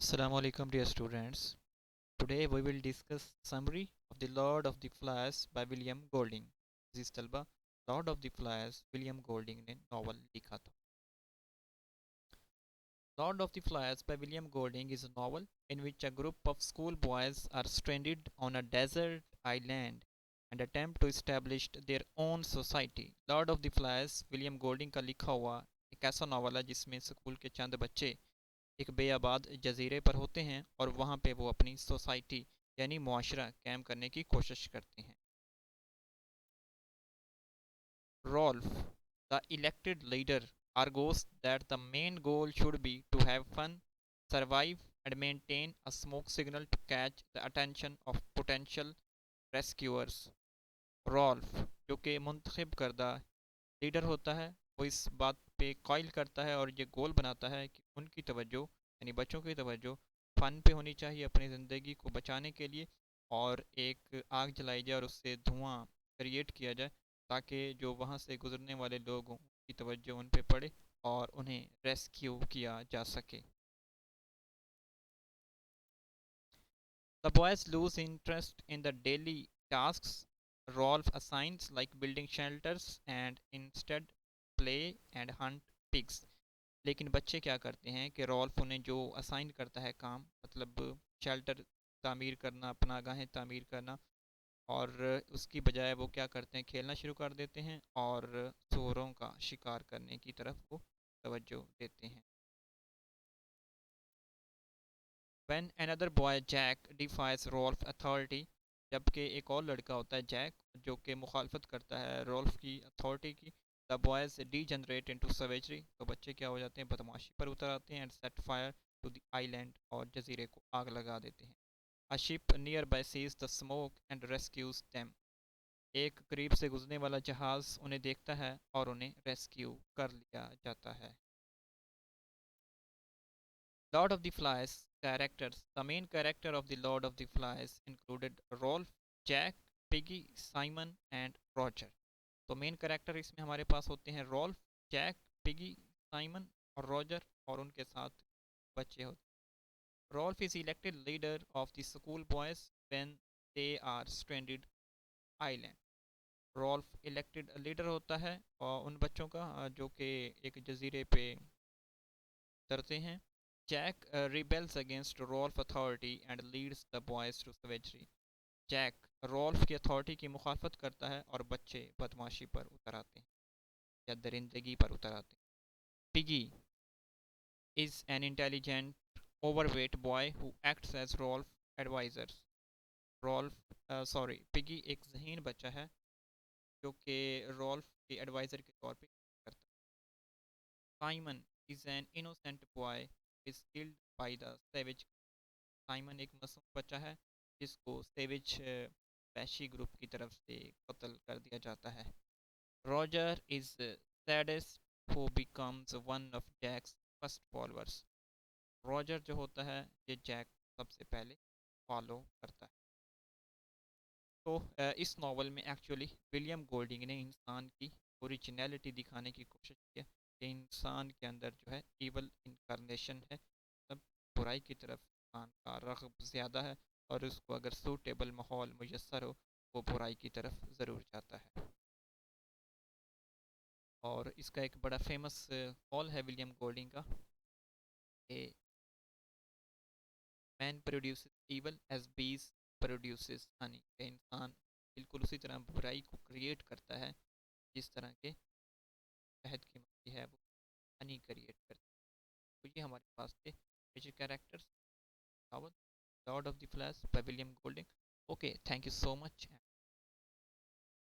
Assalamu alaikum dear students. Today we will discuss summary of The Lord of the Flies by William Golding. Aziz Talba, Lord of the Flies William Golding ने novel लिखा था. Lord of the Flies by William Golding is a novel in which a group of schoolboys are stranded on a desert island and attempt to establish their own society. Lord of the Flies William Golding का लिखा हुआ एक ऐसा novel है जिसमें school के चंद बच्चे एक बेआबाद जजीरे पर होते हैं और वहाँ पे वो अपनी सोसाइटी यानी मुआशरा कायम करने की कोशिश करते हैं. Rolf, the elected leader, argues that the main goal should be to have fun, survive, and maintain a smoke signal to catch the attention of potential rescuers. Ralph जो कि मुंतखब करदा लीडर होता है वो इस बात पे कॉइल करता है और ये गोल बनाता है कि उनकी तवज्जो यानी बच्चों की तवज्जो फ़न पे होनी चाहिए अपनी ज़िंदगी को बचाने के लिए, और एक आग जलाई जाए और उससे धुआं क्रिएट किया जाए ताकि जो वहाँ से गुजरने वाले लोग हों उनकी तवज्जो उन पे पड़े और उन्हें रेस्क्यू किया जा सके. The boys lose interest in the daily tasks Rolf assigns, like building shelters, and instead play and hunt pigs. लेकिन बच्चे क्या करते हैं कि रॉल्फ उन्हें जो असाइन करता है काम, मतलब शेल्टर तामीर करना, पनागाहें तामीर करना, और उसकी बजाय वो क्या करते हैं, खेलना शुरू कर देते हैं और सूअरों का शिकार करने की तरफ वो तवज्जो देते हैं. When another boy Jack defies Rolf authority, जबकि एक और लड़का होता है जैक जो कि मुखालफत करता है रोल्फ की अथॉरिटी की, द बॉयज डीजनरेट इनटू सवेजरी, तो बच्चे क्या हो जाते हैं, बदमाशी पर उतर आते हैं, and set fire to the island, और जजीरे को आग लगा देते हैं. A ship nearby sees the smoke and rescues them, एक करीब से गुजरने वाला जहाज उन्हें देखता है और उन्हें रेस्क्यू कर लिया जाता है. Lord of the Flies characters. The main character of the Lord of the Flies included Rolf, Jack, Piggy, Simon and Roger. तो मेन कैरेक्टर इसमें हमारे पास होते हैं रॉल्फ, जैक, पिगी, साइमन और रॉजर, और उनके साथ बच्चे होते हैं. Ralph is elected leader of the school boys when they are stranded island. Ralph elected leader होता है और उन बच्चों का जो कि एक जजीरे पे उतरते हैं. Jack rebels against Rolf's authority and leads the boys to savagery. Jack Ralph की अथॉरिटी की मुखालफत करता है और बच्चे बदमाशी पर उतर आते हैं या दरिंदगी पर उतर आते हैं. Piggy is an intelligent, overweight boy who acts as Rolf's advisor. Piggy एक जहीन बच्चा है जो कि रॉल्फ के एडवाइज़र के तौर पे करता है. Simon is an innocent boy is killed by the savage. Simon एक मासूम बच्चा है जिसको सेविज वैशी ग्रुप की तरफ से कत्ल कर दिया जाता है. Roger is sadist who becomes one of Jack's first followers. Roger जो होता है ये जैक सबसे पहले फॉलो करता है. तो इस नावल में एक्चुअली विलियम गोल्डिंग ने इंसान की ओरिजिनलिटी दिखाने की कोशिश की है कि इंसान के अंदर जो है इवल इनकारनेशन है, मतलब बुराई की तरफ इंसान का रग़्ब ज़्यादा है, और उसको अगर सूटेबल माहौल मुयसर हो वो बुराई की तरफ ज़रूर जाता है. और इसका एक बड़ा फेमस कॉल है विलियम गोल्डिंग का कि मैन प्रोड्यूसेस इवल एज बीज प्रोड्यूसेस हनी, कि इंसान बिल्कुल उसी तरह बुराई को क्रिएट करता है जिस तरह के शहद की मक्खी है वो हनी क्रिएट करती है. तो ये हमारे पास थे major characters. Lord of the Flies by William Golding. Okay, thank you so much.